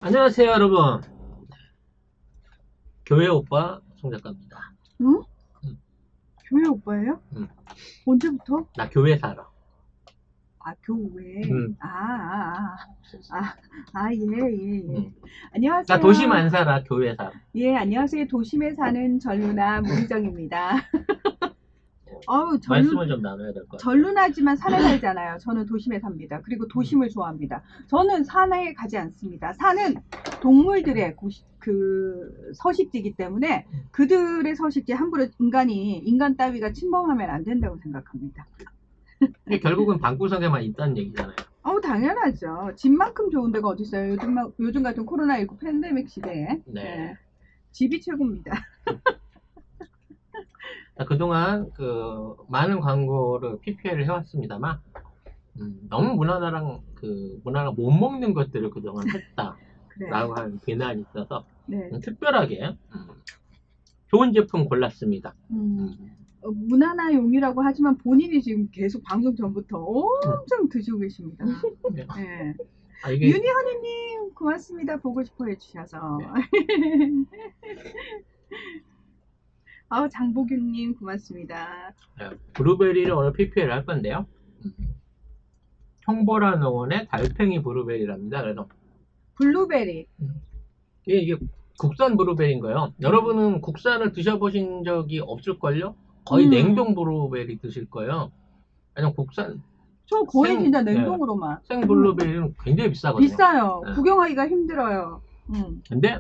안녕하세요, 여러분. 교회 오빠 송작가입니다. 응? 음, 교회 오빠예요? 음. 언제부터? 나 교회 살아. 아, 교회. 음, 예. 음. 나 도심 안녕하세요. 안 살아, 교회 살아. 예, 안녕하세요. 도심에 사는 전루나 문희정입니다. 어우, 말씀을 좀 나눠야 될 것 같아요. 전루나지만 산에 살잖아요. 저는 도심에 삽니다. 그리고 도심을 좋아합니다. 저는 산에 가지 않습니다. 산은 동물들의 서식지이기 때문에 그들의 서식지에 함부로 인간 따위가 침범하면 안 된다고 생각합니다. 이게 결국은 방구석에만 있다는 얘기잖아요. 당연하죠. 집만큼 좋은 데가 어디 있어요? 요즘 같은 코로나19 팬데믹 시대에. 네. 네. 집이 최고입니다. 나 그동안 많은 광고를 PPL을 해왔습니다만, 너무 문화가 못 먹는 것들을 그동안 했다라고 그래. 하는 비난이 있어서, 네. 특별하게, 좋은 제품 골랐습니다. 무난한 용이라고 하지만 본인이 지금 계속 방송 전부터 엄청 드시고 계십니다. 네. 네. 이게 윤희헌이님 고맙습니다. 보고 싶어 해주셔서. 장보균님 고맙습니다. 브루베리를 오늘 PPL 할 건데요. 청보라 농원의 달팽이 브루베리랍니다. 그래서 블루베리. 이게 국산 브루베리인 거예요. 여러분은 국산을 드셔보신 적이 없을걸요? 거의 냉동 브루베리 드실 거예요. 아니면 국산 저 거의 진짜 네, 냉동으로만. 생 블루베리는 굉장히 비싸거든요. 비싸요. 네. 구경하기가 힘들어요. 근데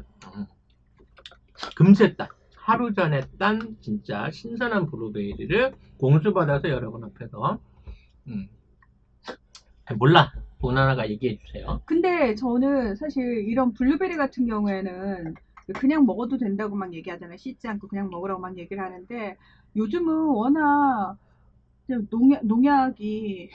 금세 딴 하루 전에 딴 진짜 신선한 브루베리를 공수받아서 여러분 앞에서 몰라. 돈 하나가 얘기해 주세요. 근데 저는 사실 이런 블루베리 같은 경우에는 그냥 먹어도 된다고 막 얘기하잖아요. 씻지 않고 그냥 먹으라고 막 얘기를 하는데 요즘은 워낙 농약이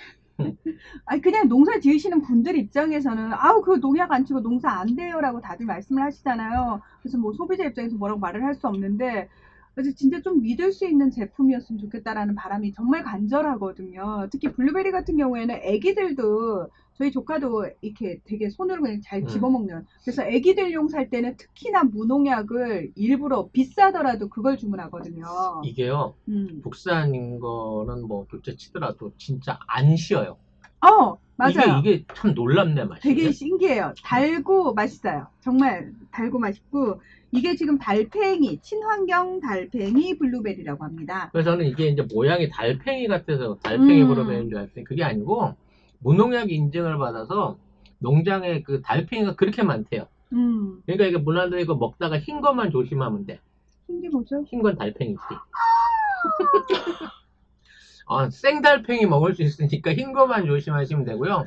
아니 그냥 농사 지으시는 분들 입장에서는 아우 그 농약 안 치고 농사 안 돼요라고 다들 말씀을 하시잖아요. 그래서 뭐 소비자 입장에서 뭐라고 말을 할 수 없는데 그래서 진짜 좀 믿을 수 있는 제품이었으면 좋겠다라는 바람이 정말 간절하거든요. 특히 블루베리 같은 경우에는 애기들도 저희 조카도 이렇게 되게 손으로 그냥 잘 집어먹는. 그래서 애기들용 살 때는 특히나 무농약을 일부러 비싸더라도 그걸 주문하거든요. 이게요, 국산인 거는 뭐 둘째 치더라도 진짜 안 쉬어요. 맞아요. 이게 참 놀랍네, 맛이. 되게 신기해요. 달고 맛있어요. 정말 달고 맛있고 이게 지금 달팽이, 친환경 달팽이 블루베리라고 합니다. 그래서 저는 이게 이제 모양이 달팽이 같아서 달팽이 브루베리인 줄 알았더니 그게 아니고 무농약 인증을 받아서 농장에 그 달팽이가 그렇게 많대요. 그러니까 이게 문화들 이거 먹다가 흰 것만 조심하면 돼. 흰 게 뭐죠? 흰 건 달팽이지. 생달팽이 먹을 수 있으니까 흰 것만 조심하시면 되고요.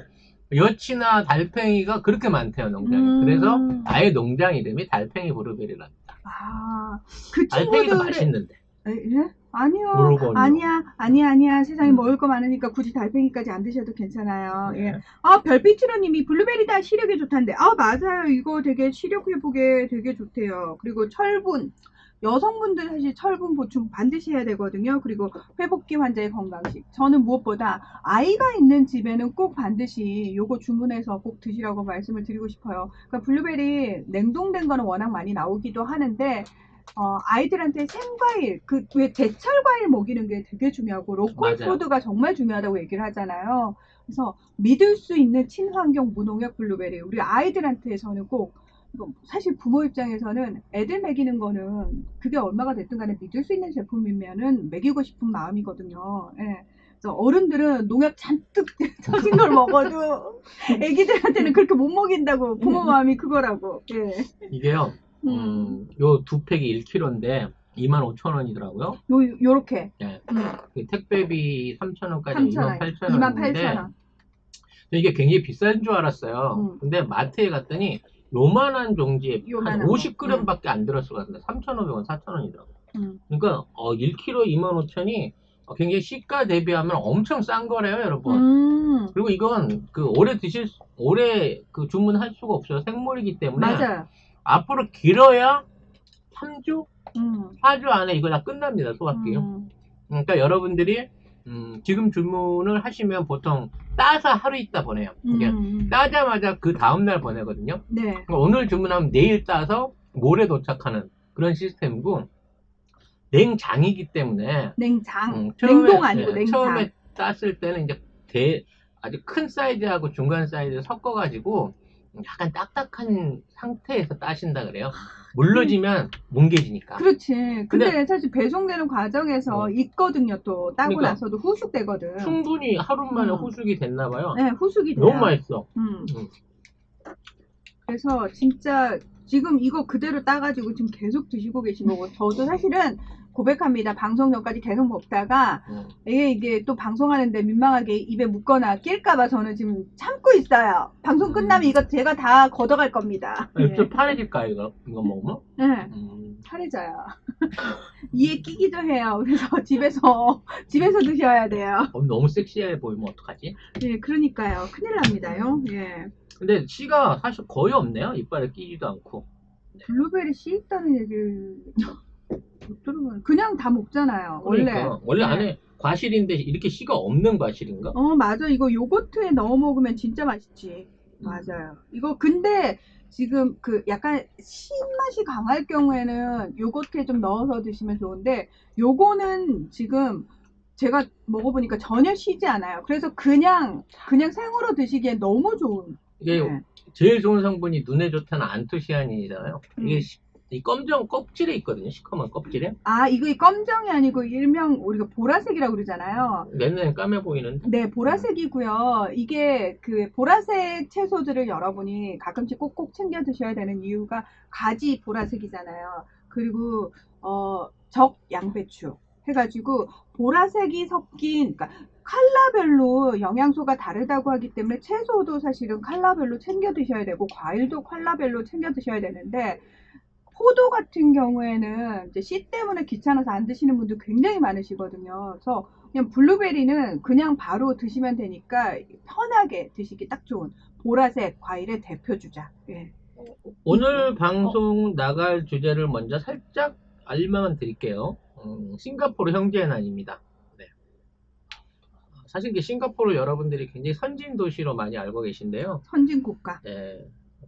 여치나 달팽이가 그렇게 많대요, 농장에. 그래서 아예 농장 이름이 달팽이 브루베리랍니다. 그 달팽이도 맛있는데. 예? 아니요. 모르거든요. 아니야. 세상에 먹을 거 많으니까 굳이 달팽이까지 안 드셔도 괜찮아요. 네. 예. 별빛으로님이 블루베리다 시력에 좋단데. 맞아요. 이거 되게 시력 회복에 되게 좋대요. 그리고 철분. 여성분들 사실 철분 보충 반드시 해야 되거든요. 그리고 회복기 환자의 건강식. 저는 무엇보다 아이가 있는 집에는 꼭 반드시 요거 주문해서 꼭 드시라고 말씀을 드리고 싶어요. 그러니까 블루베리 냉동된 거는 워낙 많이 나오기도 하는데 아이들한테 생과일, 왜 제철 과일 먹이는 게 되게 중요하고 로컬 맞아요. 푸드가 정말 중요하다고 얘기를 하잖아요. 그래서 믿을 수 있는 친환경 무농약 블루베리 우리 아이들한테 저는 꼭 사실 부모 입장에서는 애들 먹이는 거는 그게 얼마가 됐든 간에 믿을 수 있는 제품이면은 먹이고 싶은 마음이거든요. 예. 그래서 어른들은 농약 잔뜩 터진 걸 먹어도 애기들한테는 그렇게 못 먹인다고 부모 마음이 그거라고. 예. 이게요, 요 두 팩이 1kg인데 25,000원이더라고요. 요렇게. 네. 택배비 3,000원까지 3,000원. 28,000원인데 28,000원. 이게 굉장히 비싼 줄 알았어요. 근데 마트에 갔더니 요만한 종지에 한 50g밖에 안 들었을 것 같은데 3,500원, 4,000원이더라고요. 그러니까 1kg 25,000원이 굉장히 시가 대비하면 엄청 싼 거래요, 여러분. 그리고 이건 오래 그 주문할 수가 없어요. 생물이기 때문에. 맞아요. 앞으로 길어야 3주? 4주 안에 이거 다 끝납니다, 소화기요. 그러니까 여러분들이 지금 주문을 하시면 보통 따서 하루 있다 보내요. 따자마자 그 다음날 보내거든요. 네. 그러니까 오늘 주문하면 내일 따서 모레 도착하는 그런 시스템이고, 냉장이기 때문에. 냉장. 처음에, 냉동 아니고 냉장. 처음에 땄을 때는 이제 아주 큰 사이즈하고 중간 사이즈 섞어가지고 약간 딱딱한 상태에서 따신다 그래요. 물러지면 뭉개지니까. 그렇지. 근데 근데 사실 배송되는 과정에서 있거든요. 또 따고 그러니까 나서도 후숙되거든. 충분히 하루 만에 후숙이 됐나 봐요. 네, 후숙이 돼요. 너무 맛있어. 그래서 진짜 지금 이거 그대로 따가지고 지금 계속 드시고 계신 거고, 저도 사실은 고백합니다. 방송 전까지 계속 먹다가 이게 또 방송하는데 민망하게 입에 묻거나 낄까봐 저는 지금 참고 있어요. 방송 끝나면 이거 제가 다 걷어갈 겁니다. 입술 파래질까 이거 먹으면? 네, 파래져요. 이에 끼기도 해요. 그래서 집에서 드셔야 돼요. 너무 섹시해 보이면 어떡하지? 네, 그러니까요. 큰일 납니다요. 예. 근데 씨가 사실 거의 없네요. 이빨에 끼지도 않고. 블루베리 씨 있다는 얘기를 못 들어봐요. 그냥 다 먹잖아요. 그러니까, 원래 네. 안에 과실인데 이렇게 씨가 없는 과실인가? 맞아. 이거 요거트에 넣어 먹으면 진짜 맛있지. 맞아요. 이거 근데 지금 그 약간 신맛이 강할 경우에는 요거트에 좀 넣어서 드시면 좋은데, 요거는 지금 제가 먹어보니까 전혀 시지 않아요. 그래서 그냥 생으로 드시기엔 너무 좋은. 이게 제일 좋은 성분이 눈에 좋다는 안토시아닌이잖아요. 이게 이 검정 껍질에 있거든요. 시커먼 껍질에. 이거 이 검정이 아니고 일명 우리가 보라색이라고 그러잖아요. 내눈엔 까매 보이는데. 네, 보라색이고요. 이게 그 보라색 채소들을 여러분이 가끔씩 꼭꼭 챙겨 드셔야 되는 이유가 가지 보라색이잖아요. 그리고 적 양배추 해가지고 보라색이 섞인, 그러니까 컬러별로 영양소가 다르다고 하기 때문에 채소도 사실은 컬러별로 챙겨 드셔야 되고, 과일도 컬러별로 챙겨 드셔야 되는데, 포도 같은 경우에는 이제 씨 때문에 귀찮아서 안 드시는 분들 굉장히 많으시거든요. 그래서 그냥 블루베리는 그냥 바로 드시면 되니까 편하게 드시기 딱 좋은 보라색 과일의 대표 주자. 예. 오늘 방송 나갈 주제를 먼저 살짝 알려만 드릴게요. 싱가포르 형제난입니다. 네. 사실 이게 싱가포르 여러분들이 굉장히 선진 도시로 많이 알고 계신데요. 선진 국가. 네,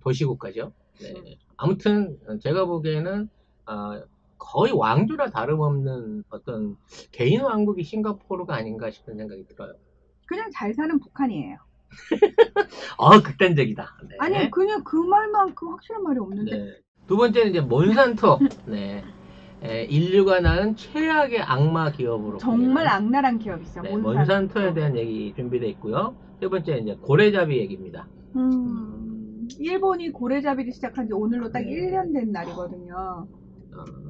도시국가죠. 네. 아무튼 제가 보기에는 거의 왕조라 다름없는 어떤 개인 왕국이 싱가포르가 아닌가 싶은 생각이 들어요. 그냥 잘 사는 북한이에요. 극단적이다. 네. 아니, 그냥 그 말만큼 확실한 말이 없는데. 네. 두 번째는 이제 몬산토. 네. 인류가 낳은 최악의 악마 기업으로. 정말 악랄한 기업이죠. 네, 몬산토에 대한 얘기 준비되어 있고요. 세 번째 이제 고래잡이 얘기입니다. 일본이 고래잡이를 시작한 지 오늘로 딱 1년 된 날이거든요.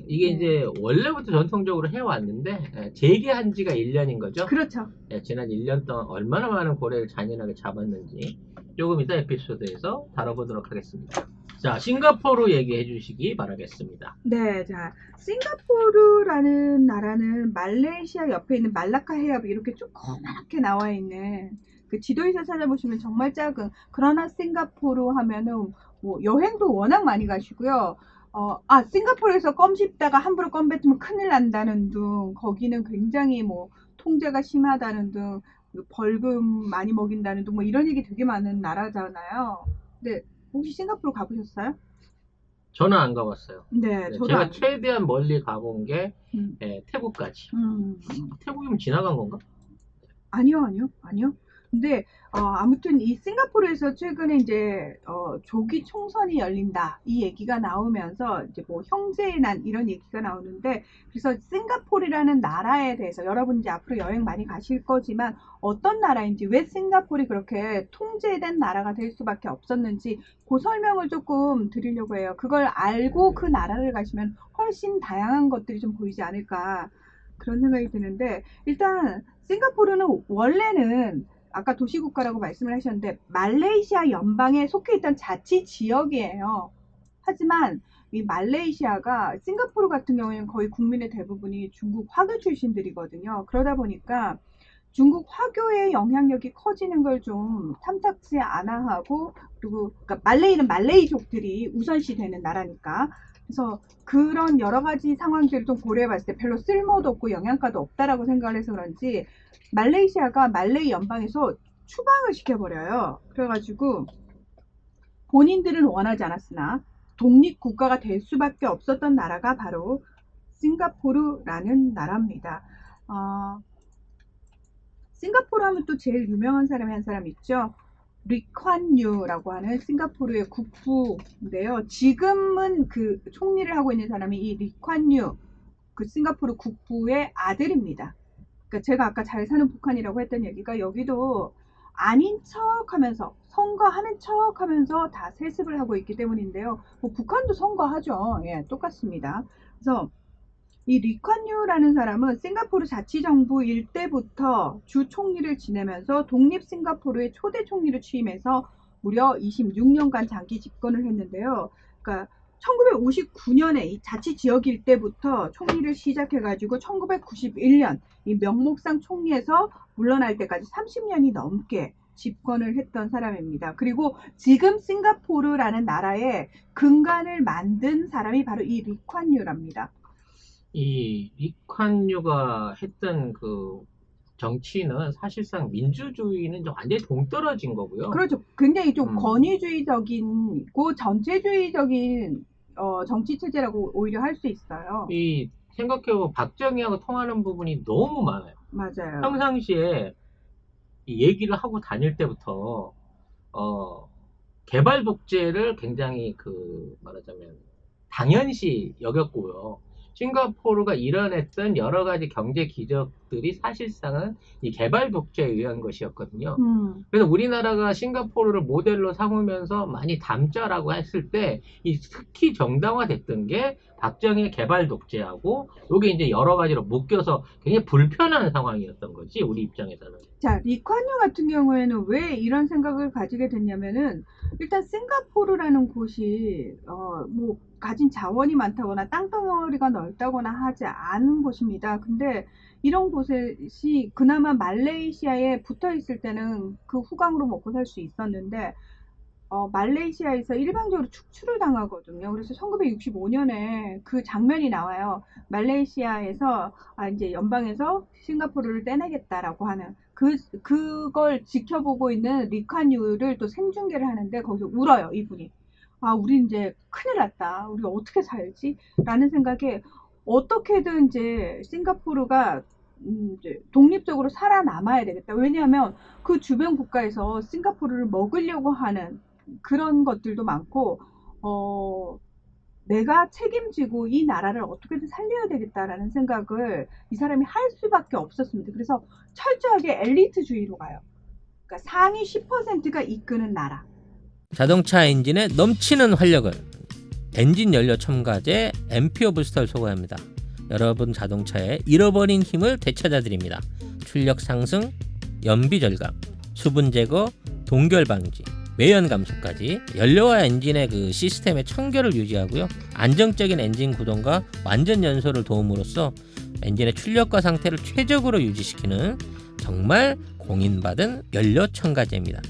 이게 이제 원래부터 전통적으로 해왔는데 재개한 지가 1년인 거죠. 그렇죠. 지난 1년 동안 얼마나 많은 고래를 잔인하게 잡았는지 조금 이따 에피소드에서 다뤄보도록 하겠습니다. 자, 싱가포르 얘기해 주시기 바라겠습니다. 네, 자, 싱가포르라는 나라는 말레이시아 옆에 있는 말라카 해협이 이렇게 조그맣게 나와 있는, 그 지도에서 찾아보시면 정말 작은, 그러나 싱가포르 하면은 뭐 여행도 워낙 많이 가시고요. 싱가포르에서 껌 씹다가 함부로 껌 뱉으면 큰일 난다는 등, 거기는 굉장히 뭐 통제가 심하다는 등, 벌금 많이 먹인다는 등, 뭐 이런 얘기 되게 많은 나라잖아요. 근데 혹시 싱가포르 가보셨어요? 저는 안 가봤어요. 네, 저도 제가 최대한 멀리 가본 게 태국까지. 태국이면 지나간 건가? 아니요. 근데 아무튼 이 싱가포르에서 최근에 이제 조기 총선이 열린다 이 얘기가 나오면서 이제 뭐 형제의 난 이런 얘기가 나오는데, 그래서 싱가포르라는 나라에 대해서 여러분 이제 앞으로 여행 많이 가실 거지만 어떤 나라인지, 왜 싱가포르이 그렇게 통제된 나라가 될 수밖에 없었는지 그 설명을 조금 드리려고 해요. 그걸 알고 그 나라를 가시면 훨씬 다양한 것들이 좀 보이지 않을까, 그런 생각이 드는데, 일단 싱가포르는 원래는 아까 도시국가라고 말씀을 하셨는데 말레이시아 연방에 속해 있던 자치 지역이에요. 하지만 이 말레이시아가 싱가포르 같은 경우에는 거의 국민의 대부분이 중국 화교 출신들이거든요. 그러다 보니까 중국 화교의 영향력이 커지는 걸 좀 탐탁지 않아 하고, 그리고 그러니까 말레이는 말레이족들이 우선시 되는 나라니까. 그래서 그런 여러 가지 상황들을 좀 고려해봤을 때 별로 쓸모도 없고 영양가도 없다라고 생각을 해서 그런지 말레이시아가 말레이 연방에서 추방을 시켜버려요. 그래가지고 본인들은 원하지 않았으나 독립국가가 될 수밖에 없었던 나라가 바로 싱가포르라는 나라입니다. 싱가포르 하면 또 제일 유명한 사람이 한 사람 있죠. 리콴유라고 하는 싱가포르의 국부인데요. 지금은 그 총리를 하고 있는 사람이 이 리콴유, 그 싱가포르 국부의 아들입니다. 그러니까 제가 아까 잘 사는 북한이라고 했던 얘기가 여기도 아닌 척 하면서 선거하는 척 하면서 다 세습을 하고 있기 때문인데요. 뭐 북한도 선거하죠. 예, 똑같습니다. 그래서 이 리콴유라는 사람은 싱가포르 자치정부 일때부터 주 총리를 지내면서 독립 싱가포르의 초대 총리를 취임해서 무려 26년간 장기 집권을 했는데요. 그러니까 1959년에 이 자치지역 일때부터 총리를 시작해가지고 1991년 이 명목상 총리에서 물러날 때까지 30년이 넘게 집권을 했던 사람입니다. 그리고 지금 싱가포르라는 나라의 근간을 만든 사람이 바로 이 리콴유랍니다. 이 리콴유가 했던 그 정치는 사실상 민주주의는 좀 완전히 동떨어진 거고요. 그렇죠. 굉장히 좀 권위주의적이고 전체주의적인 정치 체제라고 오히려 할 수 있어요. 이 생각해보면 박정희하고 통하는 부분이 너무 많아요. 맞아요. 평상시에 이 얘기를 하고 다닐 때부터 개발 독재를 굉장히 그 말하자면 당연시 여겼고요. 싱가포르가 일어났던 여러 가지 경제 기적들이 사실상은 이 개발 독재에 의한 것이었거든요. 그래서 우리나라가 싱가포르를 모델로 삼으면서 많이 담자라고 했을 때, 이 특히 정당화됐던 게 박정희의 개발 독재하고, 이게 이제 여러 가지로 묶여서 굉장히 불편한 상황이었던 거지, 우리 입장에서는. 자, 리콴유 같은 경우에는 왜 이런 생각을 가지게 됐냐면은, 일단 싱가포르라는 곳이 뭐 가진 자원이 많다거나 땅덩어리가 넓다거나 하지 않은 곳입니다. 근데 이런 곳이 그나마 말레이시아에 붙어 있을 때는 그 후광으로 먹고 살 수 있었는데 말레이시아에서 일방적으로 축출을 당하거든요. 그래서 1965년에 그 장면이 나와요. 말레이시아에서 이제 연방에서 싱가포르를 떼내겠다라고 하는 그걸 지켜보고 있는 리콴유를 또 생중계를 하는데 거기서 울어요, 이분이. 우리 이제 큰일 났다. 우리 어떻게 살지? 라는 생각에 어떻게든 이제 싱가포르가 이제 독립적으로 살아남아야 되겠다. 왜냐하면 그 주변 국가에서 싱가포르를 먹으려고 하는 그런 것들도 많고, 내가 책임지고 이 나라를 어떻게든 살려야 되겠다라는 생각을 이 사람이 할 수밖에 없었습니다. 그래서 철저하게 엘리트주의로 가요. 그러니까 상위 10%가 이끄는 나라. 자동차 엔진에 넘치는 활력을 엔진 연료 첨가제 앰피어 부스터를 소개합니다. 여러분 자동차의 잃어버린 힘을 되찾아 드립니다. 출력 상승, 연비 절감, 수분 제거, 동결 방지, 매연 감소까지 연료와 엔진의 그 시스템의 청결을 유지하고요. 안정적인 엔진 구동과 완전 연소를 도움으로써 엔진의 출력과 상태를 최적으로 유지시키는 정말 공인받은 연료 첨가제입니다.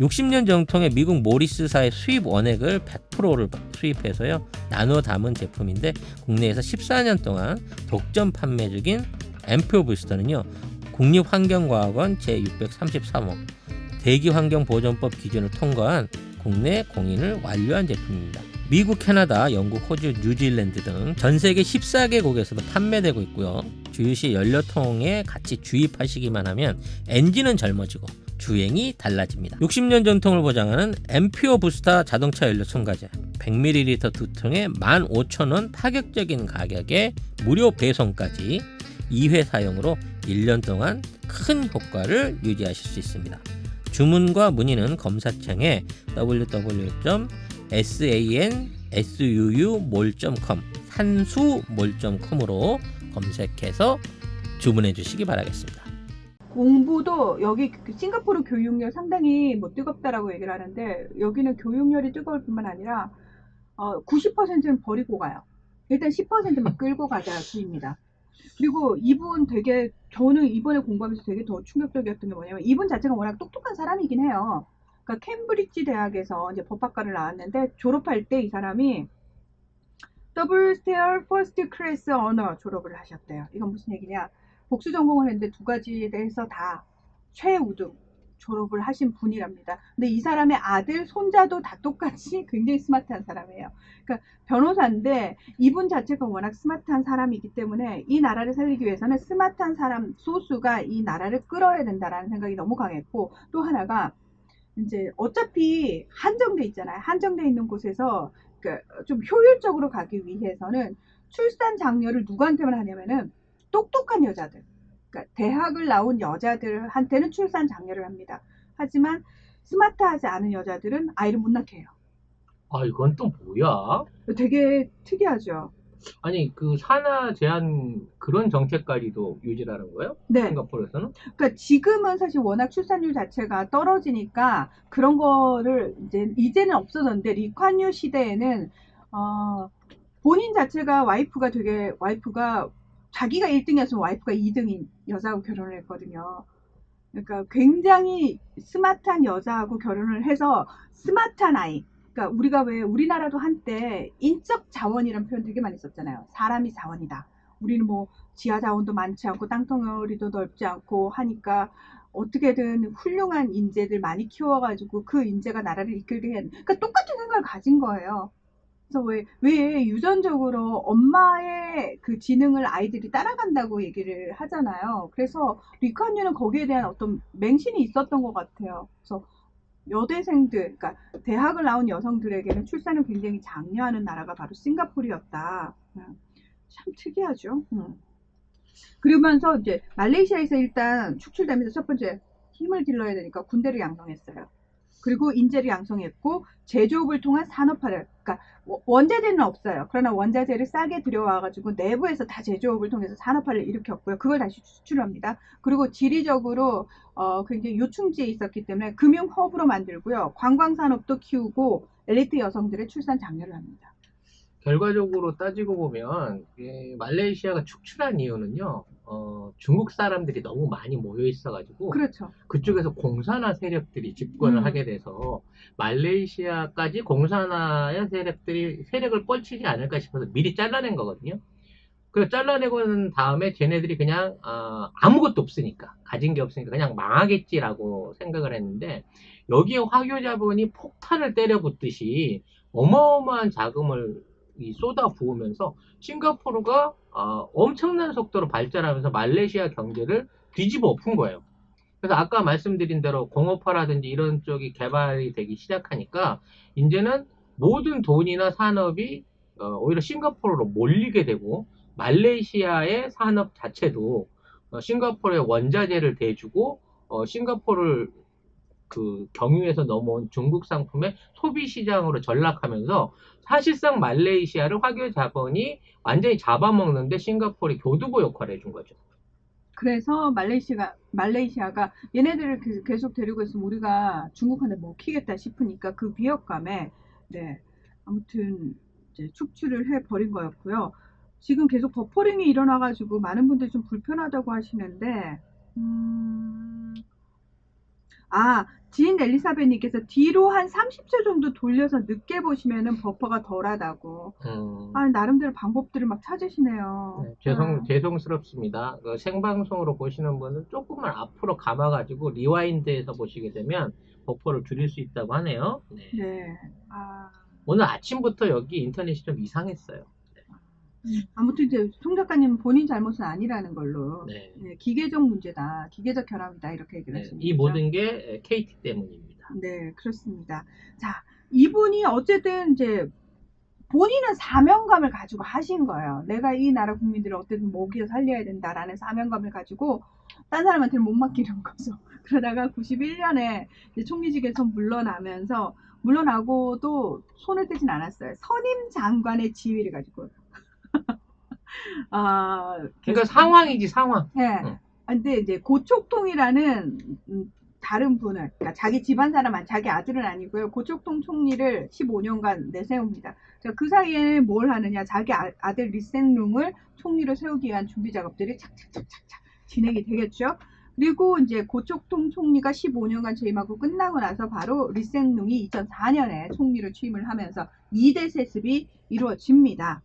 60년 정통의 미국 모리스사의 수입 원액을 100%를 수입해서요 나눠 담은 제품인데 국내에서 14년 동안 독점 판매 중인 앰피어 부스터는요 국립환경과학원 제633호 대기환경보존법 기준을 통과한 국내 공인을 완료한 제품입니다. 미국, 캐나다, 영국, 호주, 뉴질랜드 등 전 세계 14개국에서도 판매되고 있고요. 주유시 연료통에 같이 주입하시기만 하면 엔진은 젊어지고 주행이 달라집니다. 60년 전통을 보장하는 앰피어 부스터 자동차 연료 첨가제 100ml 2통에 15,000원 파격적인 가격에 무료 배송까지 2회 사용으로 1년 동안 큰 효과를 유지하실 수 있습니다. 주문과 문의는 검사창에 www.sansumol.com 산수몰.com으로 검색해서 주문해 주시기 바라겠습니다. 공부도 여기 싱가포르 교육열 상당히 뭐 뜨겁다라고 얘기를 하는데 여기는 교육열이 뜨거울 뿐만 아니라 90%는 버리고 가요. 일단 10%만 끌고 가자 주입니다. 그리고 이분 되게 저는 이번에 공부하면서 되게 더 충격적이었던 게 뭐냐면 이분 자체가 워낙 똑똑한 사람이긴 해요. 그러니까 캠브리지 대학에서 이제 법학과를 나왔는데 졸업할 때 이 사람이 더블 스테어 퍼스트 클래스 언어 졸업을 하셨대요. 이건 무슨 얘기냐? 복수 전공을 했는데 두 가지에 대해서 다 최우등 졸업을 하신 분이랍니다. 근데 이 사람의 아들, 손자도 다 똑같이 굉장히 스마트한 사람이에요. 그러니까 변호사인데 이분 자체가 워낙 스마트한 사람이기 때문에 이 나라를 살리기 위해서는 스마트한 사람 소수가 이 나라를 끌어야 된다라는 생각이 너무 강했고, 또 하나가 이제 어차피 한정돼 있잖아요. 한정돼 있는 곳에서 좀 효율적으로 가기 위해서는 출산 장려를 누구한테만 하냐면은 똑똑한 여자들, 그러니까 대학을 나온 여자들한테는 출산 장려를 합니다. 하지만 스마트하지 않은 여자들은 아이를 못 낳게 해요. 아, 이건 또 뭐야? 되게 특이하죠. 아니, 그 산하 제한 그런 정책까지도 유지하는 거예요? 네. 싱가포르에서는? 그러니까 지금은 사실 워낙 출산율 자체가 떨어지니까 그런 거를 이제는 없어졌는데, 리콴유 시대에는 본인 자체가 와이프가 자기가 1등이었으면 와이프가 2등인 여자하고 결혼을 했거든요. 그러니까 굉장히 스마트한 여자하고 결혼을 해서 스마트한 아이. 그러니까 우리가 왜 우리나라도 한때 인적 자원이라는 표현 되게 많이 썼잖아요. 사람이 자원이다. 우리는 뭐 지하 자원도 많지 않고 땅덩어리도 넓지 않고 하니까 어떻게든 훌륭한 인재들 많이 키워가지고 그 인재가 나라를 이끌게 한. 그러니까 똑같은 생각을 가진 거예요. 그래서 왜 유전적으로 엄마의 그 지능을 아이들이 따라간다고 얘기를 하잖아요. 그래서 리콴유는 거기에 대한 어떤 맹신이 있었던 것 같아요. 그래서 여대생들, 그러니까 대학을 나온 여성들에게는 출산을 굉장히 장려하는 나라가 바로 싱가포르였다. 참 특이하죠. 그러면서 이제 말레이시아에서 일단 축출되면서 첫 번째 힘을 길러야 되니까 군대를 양성했어요. 그리고 인재를 양성했고 제조업을 통한 산업화를, 그러니까 원자재는 없어요. 그러나 원자재를 싸게 들여와가지고 내부에서 다 제조업을 통해서 산업화를 일으켰고요. 그걸 다시 수출합니다. 그리고 지리적으로 굉장히 요충지에 있었기 때문에 금융 허브로 만들고요. 관광 산업도 키우고 엘리트 여성들의 출산 장려를 합니다. 결과적으로 따지고 보면 말레이시아가 축출한 이유는요. 중국 사람들이 너무 많이 모여 있어가지고 그렇죠. 그쪽에서 공산화 세력들이 집권을 하게 돼서 말레이시아까지 공산화의 세력을 뻗치지 않을까 싶어서 미리 잘라낸 거거든요. 그래서 잘라내고 난 다음에 쟤네들이 그냥 아무것도 없으니까, 가진 게 없으니까 그냥 망하겠지라고 생각을 했는데, 여기에 화교 자본이 폭탄을 때려붓듯이 어마어마한 자금을 쏟아 부으면서 싱가포르가 엄청난 속도로 발전하면서 말레이시아 경제를 뒤집어 엎은 거예요. 그래서 아까 말씀드린 대로 공업화라든지 이런 쪽이 개발이 되기 시작하니까 이제는 모든 돈이나 산업이 오히려 싱가포르로 몰리게 되고, 말레이시아의 산업 자체도 싱가포르의 원자재를 대주고 싱가포르를 그 경유해서 넘어온 중국 상품의 소비 시장으로 전락하면서 사실상 말레이시아를 화교 자본이 완전히 잡아먹는데 싱가포르이 교두보 역할을 해준 거죠. 그래서 말레이시아가 얘네들을 계속 데리고 있으면 우리가 중국한테 먹히겠다 싶으니까 그 위협감에 아무튼 이제 축출을 해버린 거였고요. 지금 계속 버퍼링이 일어나가지고 많은 분들이 좀 불편하다고 하시는데, 진 엘리사벳님께서 뒤로 한 30초 정도 돌려서 늦게 보시면은 버퍼가 덜하다고. 나름대로 방법들을 막 찾으시네요. 네, 죄송스럽습니다. 생방송으로 보시는 분은 조금만 앞으로 감아가지고 리와인드해서 보시게 되면 버퍼를 줄일 수 있다고 하네요. 네. 오늘 아침부터 여기 인터넷이 좀 이상했어요. 아무튼 이제 송 작가님은 본인 잘못은 아니라는 걸로 기계적 문제다, 기계적 결함이다 이렇게 얘기를 하십니다. 이 모든 게 KT 때문입니다. 네, 그렇습니다. 자, 이분이 어쨌든 이제 본인은 사명감을 가지고 하신 거예요. 내가 이 나라 국민들을 어쨌든 먹여 살려야 된다라는 사명감을 가지고 딴 사람한테는 못 맡기는 거죠. 그러다가 91년에 총리직에서 물러나고도 손을 떼진 않았어요. 선임 장관의 지위를 가지고. 그러니까 상황이지, 상황. 네. 근데 이제 고촉통이라는 다른 분을, 그러니까 자기 집안 사람, 자기 아들은 아니고요. 고촉통 총리를 15년간 내세웁니다. 그 사이에 뭘 하느냐, 자기 아들 리센룽을 총리로 세우기 위한 준비 작업들이 착착착착 진행이 되겠죠. 그리고 이제 고촉통 총리가 15년간 재임하고 끝나고 나서 바로 리센룽이 2004년에 총리로 취임을 하면서 2대 세습이 이루어집니다.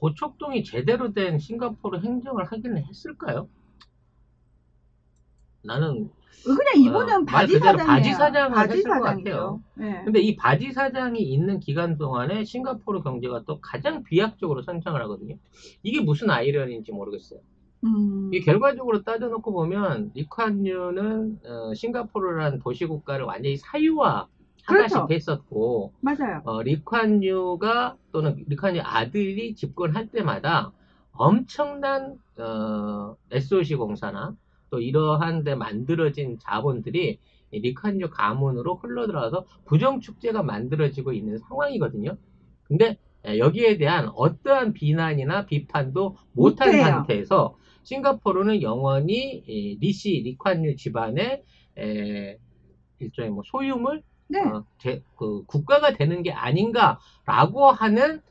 고척동이 제대로 된 싱가포르 행정을 하기는 했을까요? 나는 그냥 이분은 말 바지 그대로 사장이에요. 바지 사장을 바지 했을 것 사장이죠. 같아요. 네. 근데 이 바지 사장이 있는 기간 동안에 싱가포르 경제가 또 가장 비약적으로 성장을 하거든요. 이게 무슨 아이러니인지 모르겠어요. 이 결과적으로 따져놓고 보면 리콴유는 싱가포르라는 도시국가를 완전히 사유화 하다시피 그렇죠. 했었고, 맞아요. 리콴유가 또는 리콴유 아들이 집권할 때마다 엄청난 SOC 공사나 또 이러한 데 만들어진 자본들이 이 리콴유 가문으로 흘러들어와서 부정축제가 만들어지고 있는 상황이거든요. 근데 여기에 대한 어떠한 비난이나 비판도 못한 못해요. 상태에서 싱가포르는 영원히 리콴유 집안의 일종의 뭐 소유물, 네. 그 국가가 되는 게 아닌가라고 하는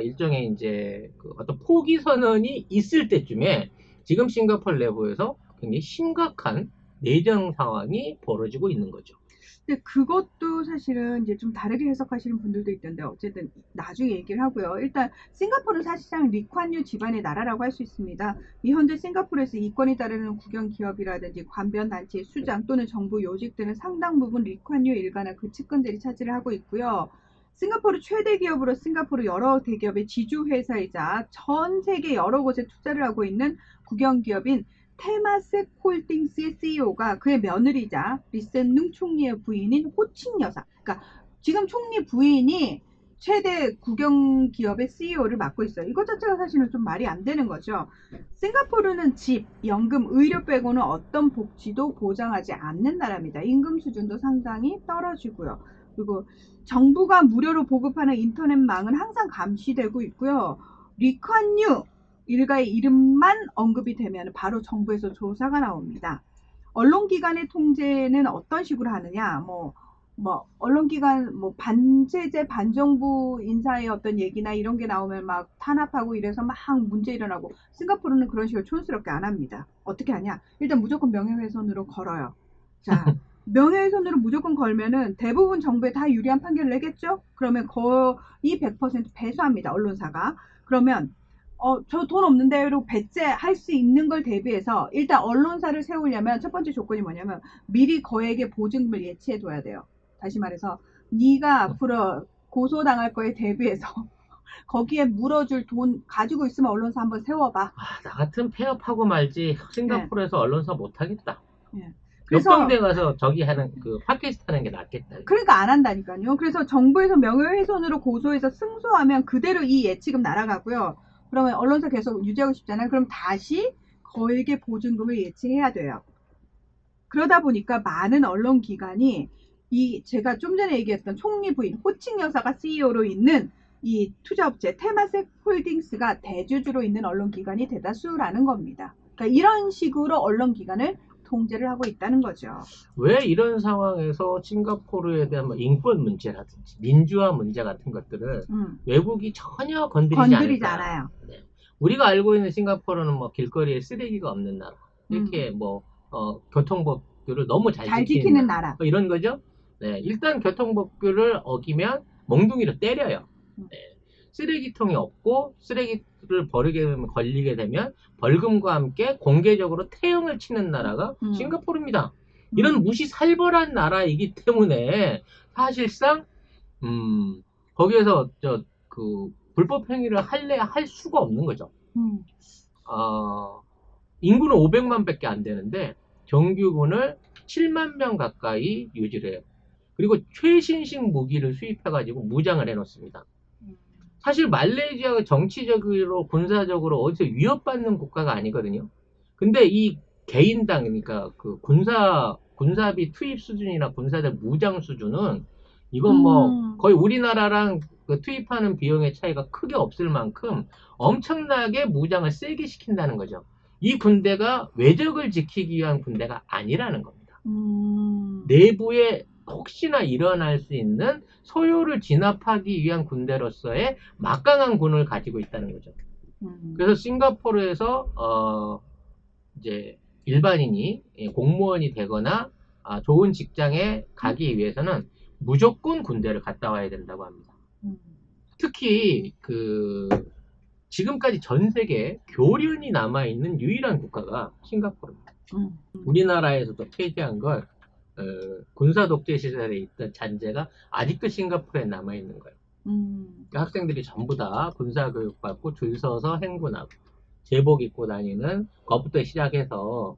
일종의 이제 그 어떤 포기 선언이 있을 때쯤에 지금 싱가포르 내부에서 굉장히 심각한 내정 상황이 벌어지고 있는 거죠. 근데 그것도 사실은 이제 좀 다르게 해석하시는 분들도 있던데 어쨌든 나중에 얘기를 하고요. 일단 싱가포르는 사실상 리콴유 집안의 나라라고 할 수 있습니다. 이 현재 싱가포르에서 이권이 따르는 국영 기업이라든지 관변 단체의 수장 또는 정부 요직 등은 상당 부분 리콴유 일가나 그 측근들이 차지를 하고 있고요. 싱가포르 최대 기업으로 싱가포르 여러 대기업의 지주회사이자 전 세계 여러 곳에 투자를 하고 있는 국영 기업인 테마섹 홀딩스의 CEO가 그의 며느리자 리센룽 총리의 부인인 호칭 여사. 그러니까 지금 총리 부인이 최대 국영 기업의 CEO를 맡고 있어요. 이것 자체가 사실은 좀 말이 안 되는 거죠. 싱가포르는 집, 연금, 의료 빼고는 어떤 복지도 보장하지 않는 나라입니다. 임금 수준도 상당히 떨어지고요. 그리고 정부가 무료로 보급하는 인터넷망은 항상 감시되고 있고요. 리콴유 일가의 이름만 언급이 되면 바로 정부에서 조사가 나옵니다. 언론기관의 통제는 어떤 식으로 하느냐, 언론기관, 반체제, 반정부 인사의 어떤 얘기나 이런 게 나오면 막 탄압하고 이래서 막 문제 일어나고, 싱가포르는 그런 식으로 촌스럽게 안 합니다. 어떻게 하냐? 일단 무조건 명예훼손으로 걸어요. 자, 명예훼손으로 무조건 걸면은 대부분 정부에 다 유리한 판결을 내겠죠? 그러면 거의 100% 배수합니다, 언론사가. 그러면 저 돈 없는데로 배째할 수 있는 걸 대비해서 일단 언론사를 세우려면 첫 번째 조건이 뭐냐면 미리 거액의 보증금을 예치해둬야 돼요. 다시 말해서 네가 앞으로 고소당할 거에 대비해서 거기에 물어줄 돈 가지고 있으면 언론사 한번 세워봐. 나 같은 폐업하고 말지 싱가포르에서 언론사 못하겠다. 네. 그래서 옆동네 가서 저기 하는 그 팟캐스트 하는 게 낫겠다. 그러니까 안 한다니까요. 그래서 정부에서 명예훼손으로 고소해서 승소하면 그대로 이 예치금 날아가고요. 그러면 언론사 계속 유지하고 싶잖아요. 그럼 다시 거액의 보증금을 예치해야 돼요. 그러다 보니까 많은 언론기관이 제가 좀 전에 얘기했던 총리 부인 호칭 여사가 CEO로 있는 이 투자업체 테마섹 홀딩스가 대주주로 있는 언론기관이 대다수라는 겁니다. 그러니까 이런 식으로 언론기관을 통제를 하고 있다는 거죠. 왜 이런 상황에서 싱가포르에 대한 뭐 인권 문제라든지 민주화 문제 같은 것들을 외국이 전혀 건드리지 않아요. 네. 우리가 알고 있는 싱가포르는 뭐 길거리에 쓰레기가 없는 나라, 이렇게 교통법규를 너무 잘 지키는 나라, 이런 거죠. 네, 일단 교통법규를 어기면 몽둥이로 때려요. 네. 쓰레기통이 없고 쓰레기를 버리게 되면 걸리게 되면 벌금과 함께 공개적으로 태형을 치는 나라가 싱가포르입니다. 이런 무시살벌한 나라이기 때문에 사실상 거기에서 불법 행위를 할 수가 없는 거죠. 인구는 500만 밖에 안 되는데 정규군을 7만 명 가까이 유지를 해요. 그리고 최신식 무기를 수입해가지고 무장을 해놓습니다. 사실 말레이시아가 정치적으로 군사적으로 어디서 위협받는 국가가 아니거든요. 근데 이 개인당, 그러니까 그 군사비 투입 수준이나 군사들 무장 수준은 이건 뭐 거의 우리나라랑 그 투입하는 비용의 차이가 크게 없을 만큼 엄청나게 무장을 세게 시킨다는 거죠. 이 군대가 외적을 지키기 위한 군대가 아니라는 겁니다. 내부에 혹시나 일어날 수 있는 소요를 진압하기 위한 군대로서의 막강한 군을 가지고 있다는 거죠. 그래서 싱가포르에서 이제 일반인이 공무원이 되거나 좋은 직장에 가기 위해서는 무조건 군대를 갔다 와야 된다고 합니다. 특히 지금까지 전 세계에 교련이 남아있는 유일한 국가가 싱가포르입니다. 우리나라에서도 폐지한 걸 군사 독재 시절에 있던 잔재가 아직도 싱가포르에 남아있는 거예요. 그러니까 학생들이 전부 다 군사 교육 받고 줄 서서 행군하고 제복 입고 다니는 것부터 시작해서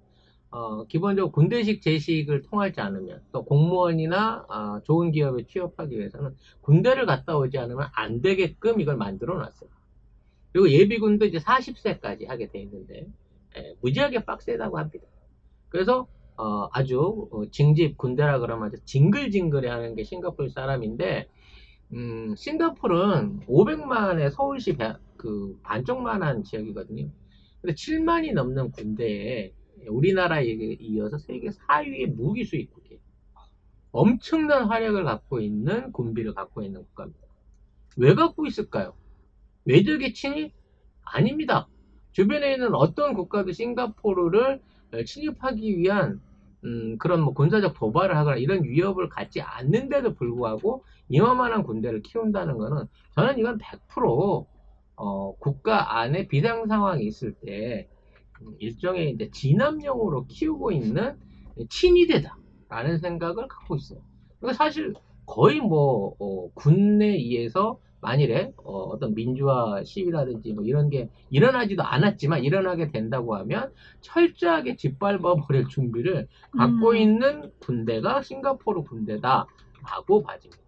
기본적으로 군대식 제식을 통하지 않으면 또 공무원이나 좋은 기업에 취업하기 위해서는 군대를 갔다 오지 않으면 안 되게끔 이걸 만들어 놨어요. 그리고 예비군도 이제 40세까지 하게 돼 있는데 무지하게 빡세다고 합니다. 그래서 아주 징집 군대라 그러면 아주 징글징글해 하는 게 싱가포르 사람인데 싱가포르는 500만의 서울시 그 반쪽만한 지역이거든요. 근데 7만이 넘는 군대에 우리나라에 이어서 세계 4위의 무기 수입국이에요. 엄청난 화력을 갖고 있는 군비를 갖고 있는 국가입니다. 왜 갖고 있을까요? 외적의 침입? 아닙니다. 주변에 있는 어떤 국가도 싱가포르를 침입하기 위한 그런 뭐 군사적 도발을 하거나 이런 위협을 갖지 않는데도 불구하고 이만한 군대를 키운다는 것은 저는 이건 100% 국가 안에 비상 상황이 있을 때 일종의 이제 진압용으로 키우고 있는 친위대다라는 생각을 갖고 있어요. 그러니까 사실 거의 뭐 군에 의해서 만일에 어떤 민주화 시위라든지 뭐 이런 게 일어나지도 않았지만 일어나게 된다고 하면 철저하게 짓밟아 버릴 준비를 갖고 있는 군대가 싱가포르 군대다라고 봐집니다.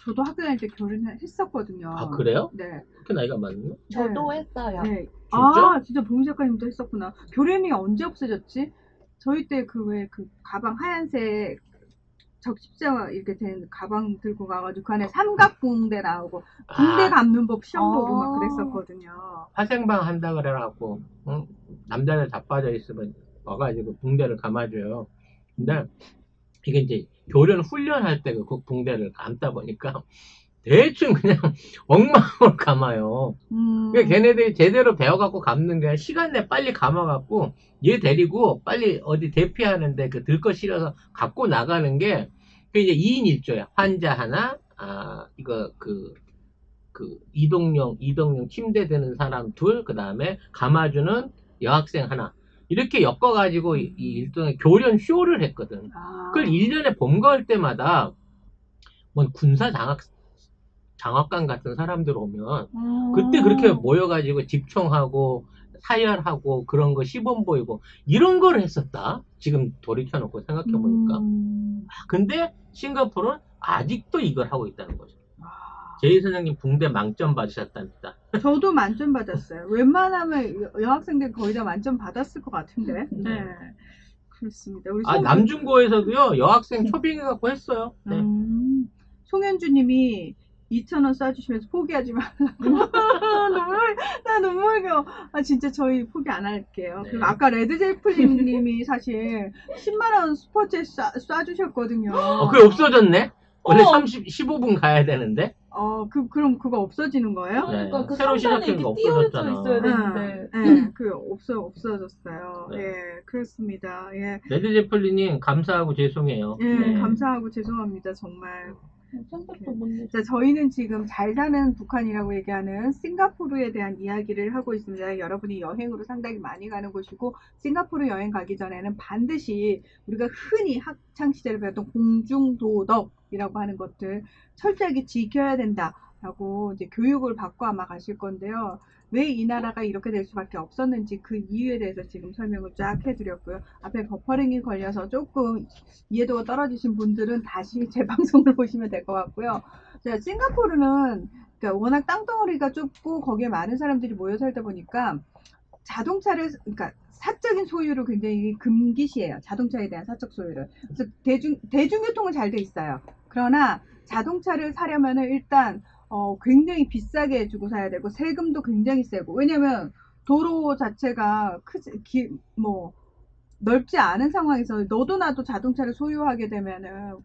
저도 학교 다닐 때 교련을 했었거든요. 아 그래요? 네. 그렇게 나이가 많나? 저도 했어요. 네. 진짜? 진짜 보미 작가님도 했었구나. 교련이 언제 없어졌지? 저희 때 그 왜 그 가방 하얀색 적십자 이렇게 된 가방 들고 가가지고 그 안에 삼각붕대 나오고 붕대 감는 법 시험 보고 막 그랬었거든요. 화생방 한다 그래갖고 남자들 다 빠져 있으면 와가지고 붕대를 감아줘요. 근데 이게 이제 교련 훈련할 때 그 붕대를 감다 보니까 대충 그냥 엉망으로 감아요. 그러니까 걔네들이 제대로 배워갖고 감는 게 아니라 시간 내에 빨리 감아갖고 얘 데리고 빨리 어디 대피하는데 그 들 거 실어서 갖고 나가는 게 그 이제 2인 1조야. 환자 하나, 이거 그 이동용 침대 드는 사람 둘, 그 다음에 감아주는 여학생 하나. 이렇게 엮어가지고 이 일종의 교련 쇼를 했거든. 그걸 1년에 봄가을 때마다 뭐 군사 장학관 같은 사람들 오면 그때 그렇게 모여가지고 집총하고 사열하고 그런 거 시범 보이고 이런 걸 했었다. 지금 돌이켜놓고 생각해보니까. 근데 싱가포르는 아직도 이걸 하고 있다는 거죠. 제이 선생님 붕대 만점 받으셨답니다. 저도 만점 받았어요. 웬만하면 여학생들 거의 다 만점 받았을 것 같은데. 네. 그렇습니다. 우리 남중고에서도요, 여학생 초빙해갖고 했어요. 네. 송현주님이 2,000원 쏴주시면서 포기하지 말라고. 나 눈물겨. 진짜 저희 포기 안 할게요. 네. 그리고 아까 레드제플린님이 사실 10만원 스포츠에 쏴주셨거든요. 그게 없어졌네? 원래 15분 가야 되는데? 그럼 그거 없어지는 거예요? 그러니까 네. 그 새로 상단에 시작한 거 이렇게 띄워져 없어졌잖아. 있어야 되는데. 네, 없어졌어요. 네. 예, 그렇습니다. 예. 레드제플린님 감사하고 죄송해요. 예, 네. 감사하고 죄송합니다, 정말. 생각도 못 냈어요. 자, 저희는 지금 잘 사는 북한이라고 얘기하는 싱가포르에 대한 이야기를 하고 있습니다. 여러분이 여행으로 상당히 많이 가는 곳이고, 싱가포르 여행 가기 전에는 반드시 우리가 흔히 학창시절에 배웠던 공중도덕이라고 하는 것들 철저하게 지켜야 된다라고 이제 교육을 받고 아마 가실 건데요. 왜 이 나라가 이렇게 될 수밖에 없었는지 그 이유에 대해서 지금 설명을 쫙 해드렸고요. 앞에 버퍼링이 걸려서 조금 이해도가 떨어지신 분들은 다시 제 방송을 보시면 될 것 같고요. 자, 싱가포르는 그러니까 워낙 땅덩어리가 좁고 거기에 많은 사람들이 모여 살다 보니까 자동차를 그러니까 사적인 소유를 굉장히 금기시해요. 자동차에 대한 사적 소유를. 그래서 대중교통은 잘 돼 있어요. 그러나 자동차를 사려면은 일단 굉장히 비싸게 주고 사야 되고 세금도 굉장히 세고 왜냐면 도로 자체가 넓지 않은 상황에서 너도 나도 자동차를 소유하게 되면은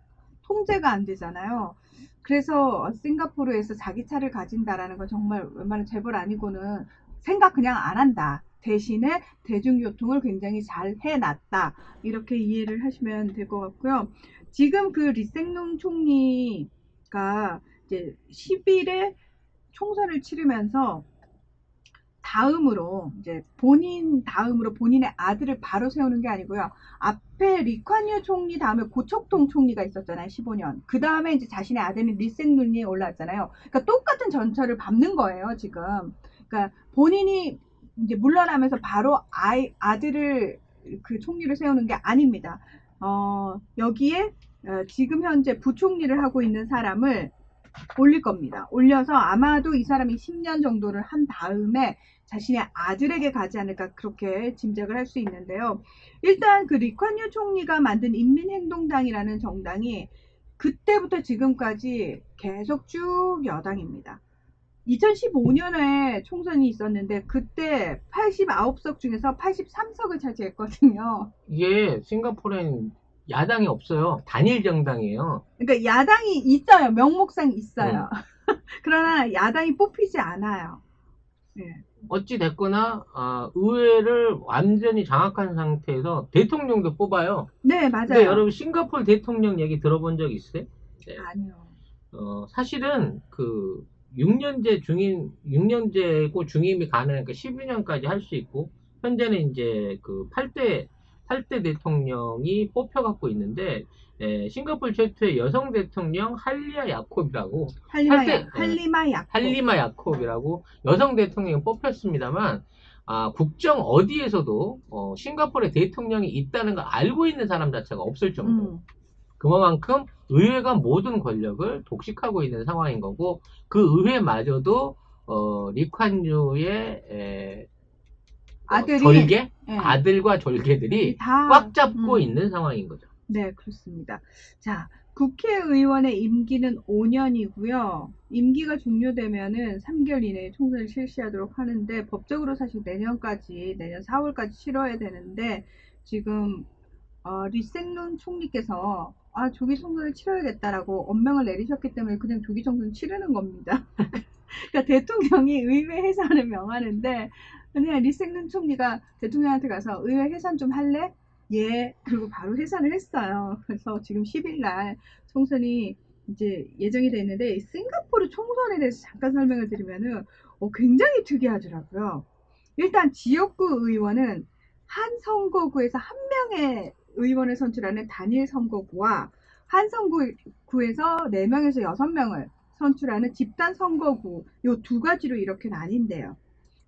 통제가 안 되잖아요. 그래서 싱가포르에서 자기 차를 가진다라는 건 정말 웬만한 재벌 아니고는 생각 그냥 안 한다. 대신에 대중교통을 굉장히 잘 해놨다. 이렇게 이해를 하시면 될 것 같고요. 지금 그 리생룽 총리가 이제 10일에 총선을 치르면서 다음으로 이제 다음으로 본인의 아들을 바로 세우는 게 아니고요. 앞에 리콴유 총리 다음에 고척동 총리가 있었잖아요. 15년. 그 다음에 이제 자신의 아들은 리생룬이 올라왔잖아요. 그러니까 똑같은 전철을 밟는 거예요, 지금. 그러니까 본인이 이제 물러나면서 바로 아들을 그 총리를 세우는 게 아닙니다. 여기에 지금 현재 부총리를 하고 있는 사람을 올릴 겁니다. 올려서 아마도 이 사람이 10년 정도를 한 다음에 자신의 아들에게 가지 않을까 그렇게 짐작을 할 수 있는데요. 일단 그 리콴유 총리가 만든 인민행동당이라는 정당이 그때부터 지금까지 계속 쭉 여당입니다. 2015년에 총선이 있었는데 그때 89석 중에서 83석을 차지했거든요. 이게 싱가포르엔 야당이 없어요. 단일 정당이에요. 그러니까 야당이 있어요. 명목상 있어요. 그러나 야당이 뽑히지 않아요. 네. 어찌 됐거나 의회를 완전히 장악한 상태에서 대통령도 뽑아요. 네, 맞아요. 근데 여러분 싱가포르 대통령 얘기 들어본 적 있어요? 네. 아니요. 사실은 그 6년제고 중임이 가능하니까 12년까지 할 수 있고, 현재는 이제 그 8대 대통령이 뽑혀갖고 있는데, 싱가포르 최초의 여성 대통령 할리마 야콥이라고, 할리마 야콥이라고 여성 대통령이 뽑혔습니다만, 국정 어디에서도 싱가포르의 대통령이 있다는 걸 알고 있는 사람 자체가 없을 정도. 그만큼 의회가 모든 권력을 독식하고 있는 상황인 거고, 그 의회마저도 리콴유의 졸개, 아들과 졸개들이 꽉 잡고 있는 상황인 거죠. 네, 그렇습니다. 자, 국회의원의 임기는 5년이고요. 임기가 종료되면은 3개월 이내에 총선을 실시하도록 하는데, 법적으로 사실 내년 4월까지 치러야 되는데, 지금 리생룬 총리께서 조기 총선을 치러야겠다라고 엄명을 내리셨기 때문에 그냥 조기 총선 치르는 겁니다. 그러니까 대통령이 의회 해산을 명하는데, 그냥 리생룬 총리가 대통령한테 가서 의회 해산 좀 할래? 예. 그리고 바로 해산을 했어요. 그래서 지금 10일 날 총선이 이제 예정이 돼 있는데, 싱가포르 총선에 대해서 잠깐 설명을 드리면은 굉장히 특이하더라고요. 일단 지역구 의원은 한 선거구에서 한 명의 의원을 선출하는 단일 선거구와 한 선거구에서 4명에서 6명을 선출하는 집단 선거구, 요 두 가지로 이렇게 나뉜대요.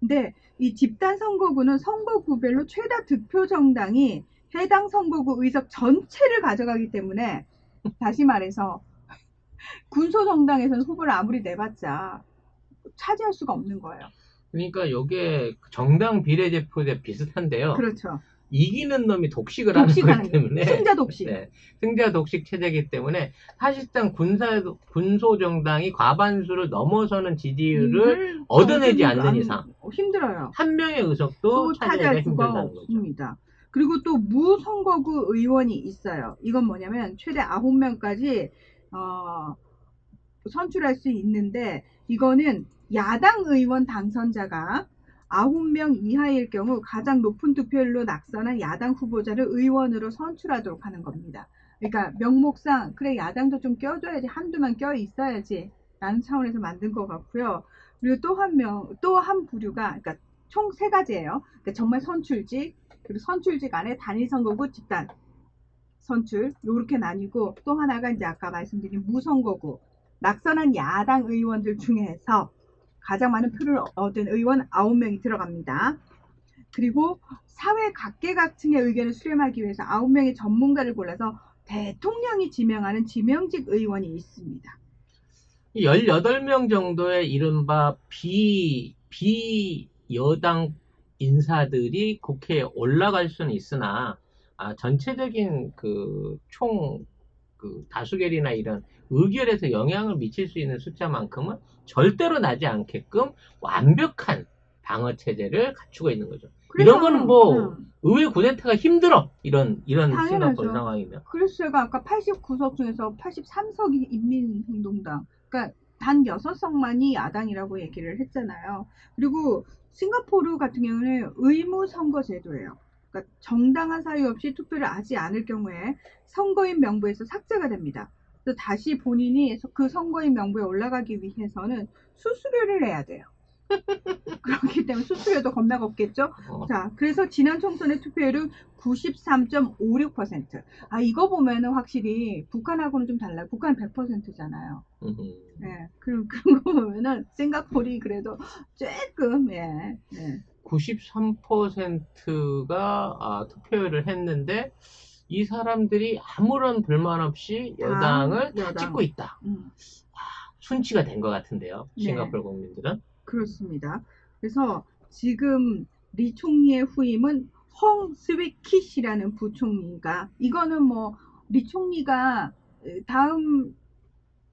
근데 이 집단 선거구는 선거구별로 최다 득표 정당이 해당 선거구 의석 전체를 가져가기 때문에, 다시 말해서 군소 정당에서는 후보를 아무리 내봤자 차지할 수가 없는 거예요. 그러니까 이게 정당 비례대표제 비슷한데요. 그렇죠. 이기는 놈이 독식을 하는 거기 때문에, 승자 독식. 네, 승자 독식 체제이기 때문에 사실상 군소 정당이 과반수를 넘어서는 지지율을 얻어내지 않는 이상 힘들어요. 한 명의 의석도 차지하기가 힘들다는 거죠. 없습니다. 그리고 또 무선거구 의원이 있어요. 이건 뭐냐면 최대 9명까지 선출할 수 있는데, 이거는 야당 의원 당선자가 9명 이하일 경우 가장 높은 득표율로 낙선한 야당 후보자를 의원으로 선출하도록 하는 겁니다. 그러니까 명목상 그래 야당도 좀 껴줘야지, 한두명 껴 있어야지 라는 차원에서 만든 것 같고요. 그리고 또 한 부류가, 그러니까 총 3가지예요. 그러니까 정말 선출직, 그리고 선출직 안에 단일 선거구, 집단 선출, 요렇게 나뉘고, 또 하나가 이제 아까 말씀드린 무선거구, 낙선한 야당 의원들 중에서 가장 많은 표를 얻은 의원 9명이 들어갑니다. 그리고 사회 각계각층의 의견을 수렴하기 위해서 9명의 전문가를 골라서 대통령이 지명하는 지명직 의원이 있습니다. 18명 정도의 이른바 비여당 인사들이 국회에 올라갈 수는 있으나, 전체적인 그 다수결이나 이런 의결에서 영향을 미칠 수 있는 숫자만큼은 절대로 나지 않게끔 완벽한 방어 체제를 갖추고 있는 거죠. 이런 거는 뭐 의회 구대타가 힘들어. 이런 싱가포르 상황이면. 그래서 제가 아까 89석 중에서 83석이 인민행동당, 그러니까 단 6석만이 야당이라고 얘기를 했잖아요. 그리고 싱가포르 같은 경우는 의무 선거 제도예요. 그러니까 정당한 사유 없이 투표를 하지 않을 경우에 선거인 명부에서 삭제가 됩니다. 그래서 다시 본인이 그 선거인 명부에 올라가기 위해서는 수수료를 내야 돼요. 그렇기 때문에 수수료도 겁나 없겠죠. 자, 그래서 지난 총선의 투표율은 93.56%. 아, 이거 보면은 확실히 북한하고는 좀 달라요. 북한 100%잖아요. 네, 그런 거 보면은 싱가포르이 그래도 조금, 예. 93%가 투표를 했는데 이 사람들이 아무런 불만 없이 여당을 찍고 있다. 순치가 된 것 같은데요. 싱가포르 국민들은. 그렇습니다. 그래서 지금 리 총리의 후임은 헝 스위킷이라는 부총리가, 이거는 뭐 리 총리가 다음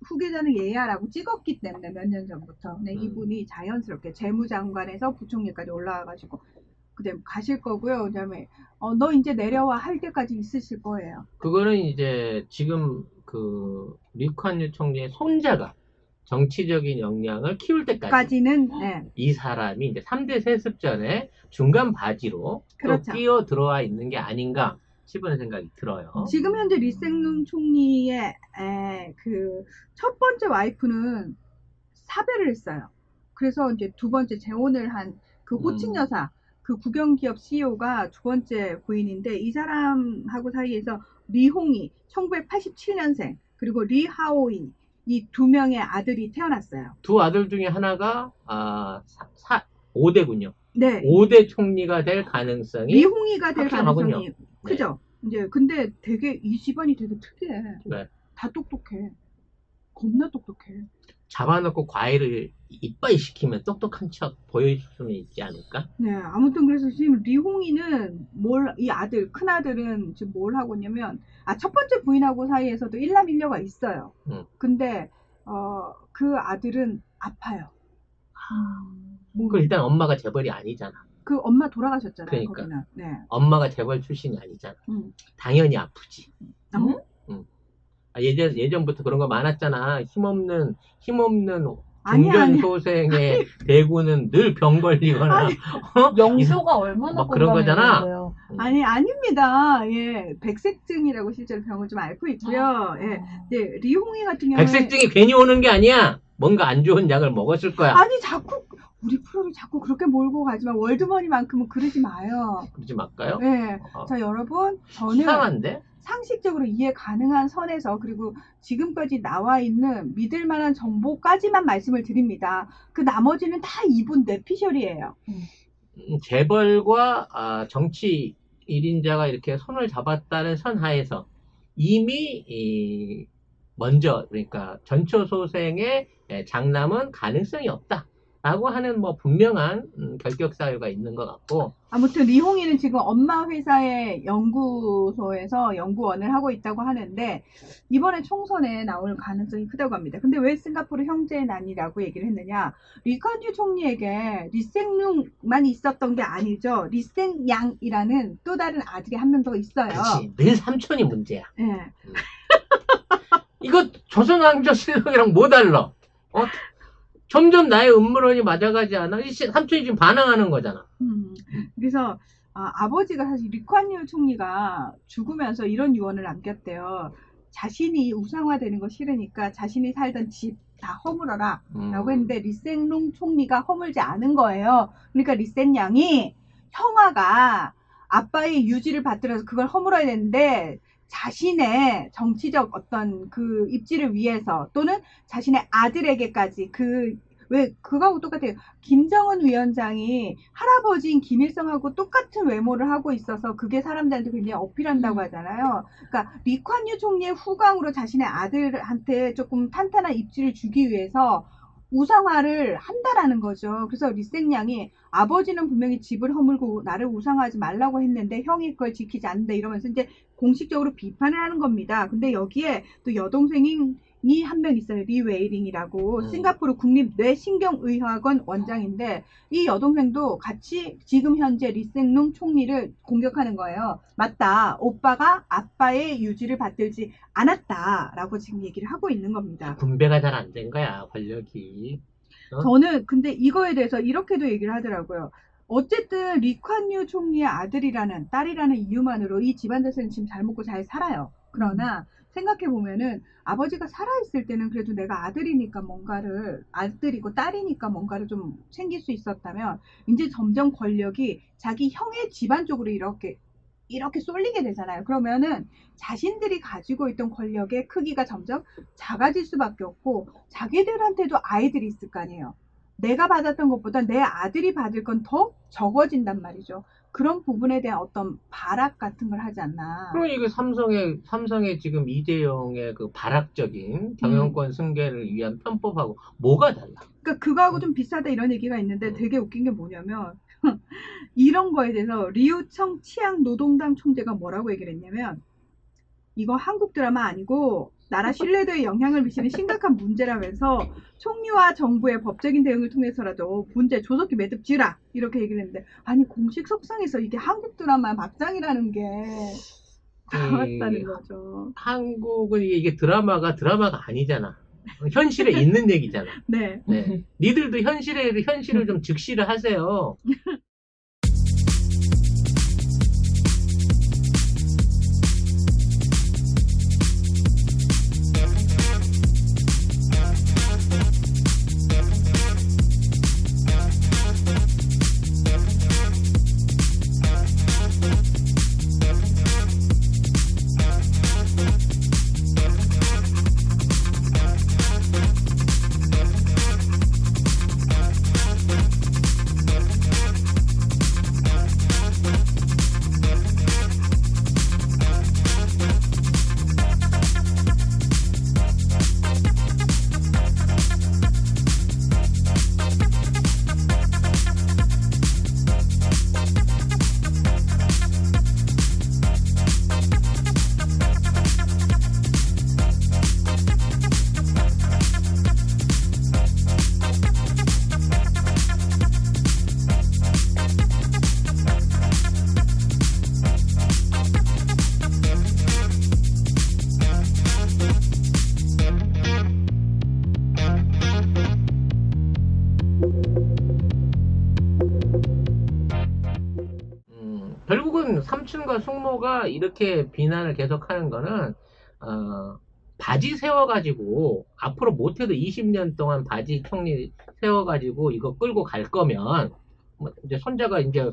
후계자는 얘야라고 찍었기 때문에 몇 년 전부터 이분이 자연스럽게 재무장관에서 부총리까지 올라와가지고 그다음 가실 거고요. 그다음에 너 이제 내려와 할 때까지 있으실 거예요. 그거는 이제 지금 그 리콴유 총리의 손자가 정치적인 역량을 키울 때까지는 이 사람이 이제 3대 세습전에 중간 바지로 그렇죠. 또 끼어 들어와 있는 게 아닌가 싶은 생각이 들어요. 지금 현재 리생룽 총리의 그 첫 번째 와이프는 사별을 했어요. 그래서 이제 두 번째 재혼을 한 그 호칭 여사, 그 국영기업 CEO가 두 번째 부인인데, 이 사람하고 사이에서 리홍이 1987년생 그리고 리하오이, 이 두 명의 아들이 태어났어요. 두 아들 중에 하나가 5대군요. 네. 5대 총리가 될 가능성이 리홍이가 될 확실하군요. 가능성이 크죠. 이제 근데 되게 이 집안이 되게 특이해. 네. 다 똑똑해. 겁나 똑똑해. 잡아놓고 과일을 이빠이 시키면 똑똑한 척 보여줄 수는 있지 않을까? 네, 아무튼 그래서 지금 리홍이는 이 아들, 큰 아들은 지금 뭘 하고 있냐면, 첫 번째 부인하고 사이에서도 일남일녀가 있어요. 근데 그 아들은 아파요. 그 일단 엄마가 재벌이 아니잖아. 그 엄마 돌아가셨잖아요. 그러니까. 거기는. 네. 엄마가 재벌 출신이 아니잖아. 당연히 아프지. 예전부터 그런 거 많았잖아. 힘없는 중전소생의 대구는 늘 병 걸리거나 영수가 얼마나 그런 거잖아. 건강해요. 아닙니다. 예, 백색증이라고 실제로 병을 좀 앓고 있고요. 예, 리홍이 같은 경우에 백색증이 괜히 오는 게 아니야. 뭔가 안 좋은 약을 먹었을 거야. 아니 자꾸 우리 프로를 자꾸 그렇게 몰고 가지만 월드머니만큼은 그러지 마요. 그러지 말까요? 네. 자, 여러분, 저는 이상한데? 상식적으로 이해 가능한 선에서, 그리고 지금까지 나와 있는 믿을 만한 정보까지만 말씀을 드립니다. 그 나머지는 다 이분 뇌피셜이에요. 재벌과 정치 1인자가 이렇게 손을 잡았다는 선하에서 이미 먼저, 그러니까 전초소생의 장남은 가능성이 없다 라고 하는 뭐 분명한 결격 사유가 있는 것 같고, 아무튼 리홍이는 지금 엄마 회사의 연구소에서 연구원을 하고 있다고 하는데, 이번에 총선에 나올 가능성이 크다고 합니다. 근데 왜 싱가포르 형제난이라고 얘기를 했느냐, 리콴유 총리에게 리생룽만 있었던 게 아니죠. 리생양이라는 또 다른 아들이 한 명 더 있어요. 그렇지, 늘 삼촌이 문제야. 네. 이거 조선왕조실록이랑 뭐 달라? 점점 나의 음모론이 맞아가지 않아? 삼촌이 지금 반항하는 거잖아. 그래서 아버지가 사실 리콴유 총리가 죽으면서 이런 유언을 남겼대요. 자신이 우상화되는 거 싫으니까 자신이 살던 집 다 허물어라 라고 했는데, 리생룽 총리가 허물지 않은 거예요. 그러니까 리생양이 형아가 아빠의 유지를 받들어서 그걸 허물어야 되는데, 자신의 정치적 어떤 그 입지를 위해서, 또는 자신의 아들에게까지 그거하고 똑같아요. 김정은 위원장이 할아버지인 김일성하고 똑같은 외모를 하고 있어서 그게 사람들한테 굉장히 어필한다고 하잖아요. 그러니까 리콴유 총리의 후광으로 자신의 아들한테 조금 탄탄한 입지를 주기 위해서 우상화를 한다라는 거죠. 그래서 리생양이 아버지는 분명히 집을 허물고 나를 우상화하지 말라고 했는데 형이 그걸 지키지 않는다 이러면서 이제 공식적으로 비판을 하는 겁니다. 근데 여기에 또 여동생이 한 명 있어요. 리 웨이링이라고 싱가포르 국립뇌신경의학원 원장인데, 이 여동생도 같이 지금 현재 리생룽 총리를 공격하는 거예요. 맞다, 오빠가 아빠의 유지를 받들지 않았다라고 지금 얘기를 하고 있는 겁니다. 분배가 잘 안 된 거야, 권력이. 저는 근데 이거에 대해서 이렇게도 얘기를 하더라고요. 어쨌든 리콴유 총리의 딸이라는 이유만으로 이 집안 자체는 지금 잘 먹고 잘 살아요. 그러나 생각해 보면은 아버지가 살아있을 때는 그래도 내가 아들이니까 뭔가를, 아들이고 딸이니까 뭔가를 좀 챙길 수 있었다면 이제 점점 권력이 자기 형의 집안 쪽으로 이렇게 쏠리게 되잖아요. 그러면은 자신들이 가지고 있던 권력의 크기가 점점 작아질 수밖에 없고, 자기들한테도 아이들이 있을 거 아니에요. 내가 받았던 것보다 내 아들이 받을 건 더 적어진단 말이죠. 그런 부분에 대한 어떤 발악 같은 걸 하지 않나. 그럼 이게 삼성의 지금 이재용의 그 발악적인 경영권 승계를 위한 편법하고 뭐가 달라? 그러니까 그거하고 좀 비슷하다 이런 얘기가 있는데 되게 웃긴 게 뭐냐면 이런 거에 대해서 리우청 치안노동당 총재가 뭐라고 얘기를 했냐면, 이거 한국 드라마 아니고 나라 신뢰도에 영향을 미치는 심각한 문제라면서 총리와 정부의 법적인 대응을 통해서라도 문제 조속히 매듭 지으라 이렇게 얘기를 했는데, 아니 공식 석상에서 이게 한국 드라마 막장이라는 게 나왔다는 거죠. 한국은 이게 드라마가 아니잖아. 현실에 있는 얘기잖아. 네. 네. 니들도 현실을 좀 직시를 하세요. 결국은 삼촌과 숙모가 이렇게 비난을 계속하는 거는 바지 세워가지고 앞으로 못해도 20년 동안 바지 총리 세워가지고 이거 끌고 갈 거면 뭐 이제 손자가 이제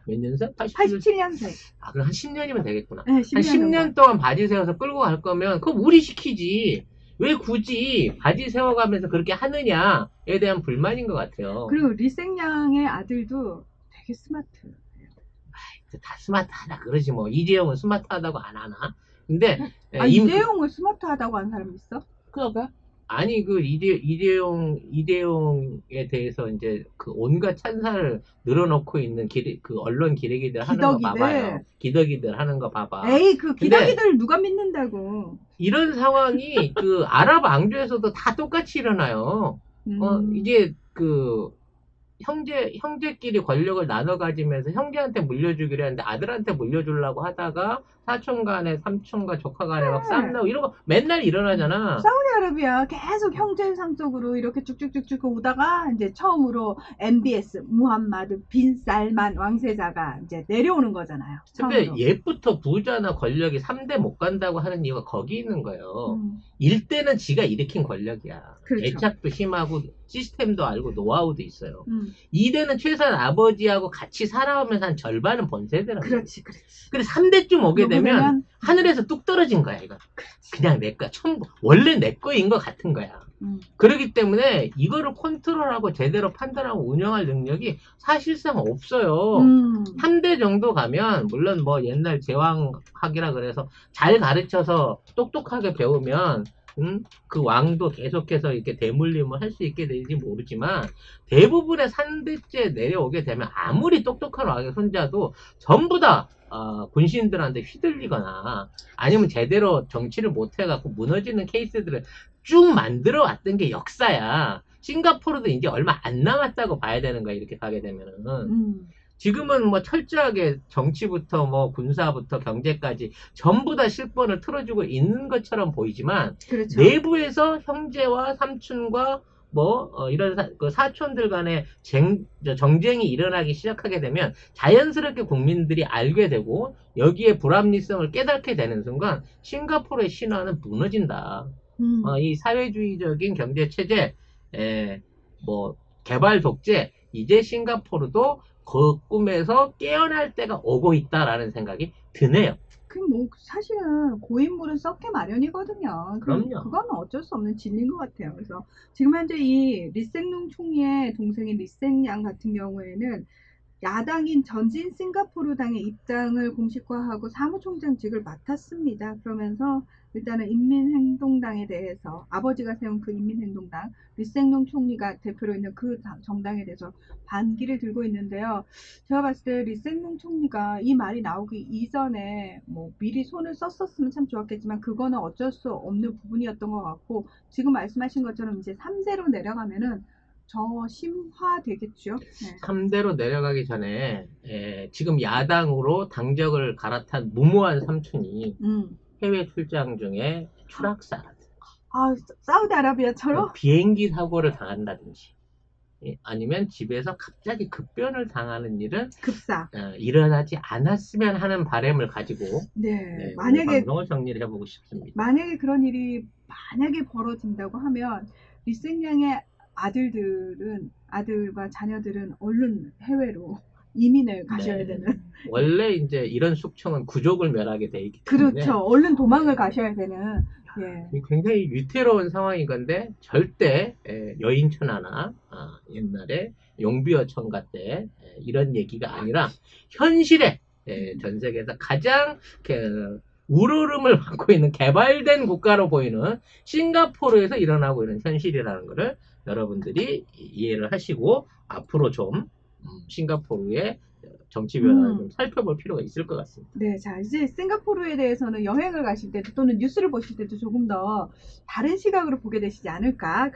몇 년생? 87년생. 아, 그럼 한 10년이면 되겠구나. 네, 한 10년 동안 바지 세워서 끌고 갈 거면 그거 우리 시키지. 왜 굳이 바지 세워가면서 그렇게 하느냐에 대한 불만인 것 같아요. 그리고 리생양의 아들도 되게 스마트. 다 스마트하다 그러지 뭐. 이재용은 스마트하다고 안 하나? 근데 이재용을 스마트하다고 하는 사람이 있어? 그러게. 아니 그 이재용에 대해서 이제 그 온갖 찬사를 늘어놓고 있는 그 언론 기레기들 하는 거 봐봐요. 기덕이들 하는 거 봐봐. 에이 그 기덕이들 누가 믿는다고. 이런 상황이 그 아랍 왕조에서도 다 똑같이 일어나요. 이게 그 형제끼리 권력을 나눠 가지면서 형제한테 물려주기로 했는데 아들한테 물려주려고 하다가 사촌 간에 삼촌과 조카 간에 막 싸움 나고 이런 거 맨날 일어나잖아. 사우디아라비아 계속 형제상 쪽으로 이렇게 쭉쭉쭉쭉 오다가 이제 처음으로 MBS 무함마드 빈 살만 왕세자가 이제 내려오는 거잖아요. 근데 처음으로. 옛부터 부자나 권력이 3대 못 간다고 하는 이유가 거기 있는 거예요. 1대는 지가 일으킨 권력이야. 그렇죠. 애착도 심하고 시스템도 알고 노하우도 있어요. 2대는 최소한 아버지하고 같이 살아오면서 한 절반은 본 세대란 말이야. 그렇지. 근데 3대쯤 오게 되면 하늘에서 뚝 떨어진 거야, 이거. 그냥 내 거야. 원래 내 거인 것 같은 거야. 그렇기 때문에 이거를 컨트롤하고 제대로 판단하고 운영할 능력이 사실상 없어요. 3대 정도 가면 물론 뭐 옛날 제왕학이라 그래서 잘 가르쳐서 똑똑하게 배우면 그 왕도 계속해서 이렇게 대물림을 할 수 있게 될지 모르지만 대부분의 3대째 내려오게 되면 아무리 똑똑한 왕의 손자도 전부 다 군신들한테 휘둘리거나 아니면 제대로 정치를 못해갖고 무너지는 케이스들을 쭉 만들어 왔던 게 역사야. 싱가포르도 이제 얼마 안 남았다고 봐야 되는 거야, 이렇게 가게 되면은. 지금은 뭐 철저하게 정치부터 뭐 군사부터 경제까지 전부 다 실권을 틀어주고 있는 것처럼 보이지만, 그렇죠. 내부에서 형제와 삼촌과 이런 그 사촌들 간의 정쟁이 일어나기 시작하게 되면 자연스럽게 국민들이 알게 되고 여기에 불합리성을 깨닫게 되는 순간 싱가포르의 신화는 무너진다. 이 사회주의적인 경제 체제, 개발 독재, 이제 싱가포르도 그 꿈에서 깨어날 때가 오고 있다라는 생각이 드네요. 사실은 고인물은 썩게 마련이거든요. 그럼요. 그거는 어쩔 수 없는 진리인 것 같아요. 그래서 지금 현재 이 리생룽 총리의 동생인 리생양 같은 경우에는 야당인 전진 싱가포르당의 입장을 공식화하고 사무총장직을 맡았습니다. 그러면서 일단은 인민행동당에 대해서 아버지가 세운 그 인민행동당 리생룽 총리가 대표로 있는 그 정당에 대해서 반기를 들고 있는데요. 제가 봤을 때 리생룽 총리가 이 말이 나오기 이전에 미리 손을 썼었으면 참 좋았겠지만 그거는 어쩔 수 없는 부분이었던 것 같고 지금 말씀하신 것처럼 이제 3세로 내려가면은 심화되겠죠. 네. 3대로 내려가기 전에 지금 야당으로 당적을 갈아탄 무모한 삼촌이 해외 출장 중에 추락사라든지 사우디아라비아처럼 비행기 사고를 당한다든지 아니면 집에서 갑자기 급변을 당하는 일은 일어나지 않았으면 하는 바람을 가지고 만약에 방송을 정리를 해보고 싶습니다. 만약에 그런 일이 벌어진다고 하면 리생양의 아들과 자녀들은 얼른 해외로 이민을 가셔야 되는. 원래 이제 이런 숙청은 구족을 멸하게 돼 있기 때문에. 그렇죠. 얼른 도망을 가셔야 되는. 굉장히 위태로운 상황인 건데 절대 여인천하나 옛날에 용비어천가 때 이런 얘기가 아니라 현실에 전 세계에서 가장 우러름을 받고 있는 개발된 국가로 보이는 싱가포르에서 일어나고 있는 현실이라는 것을 여러분들이 이해를 하시고 앞으로 좀 싱가포르의 정치 변화를 좀 살펴볼 필요가 있을 것 같습니다. 네, 자 이제 싱가포르에 대해서는 여행을 가실 때도 또는 뉴스를 보실 때도 조금 더 다른 시각으로 보게 되시지 않을까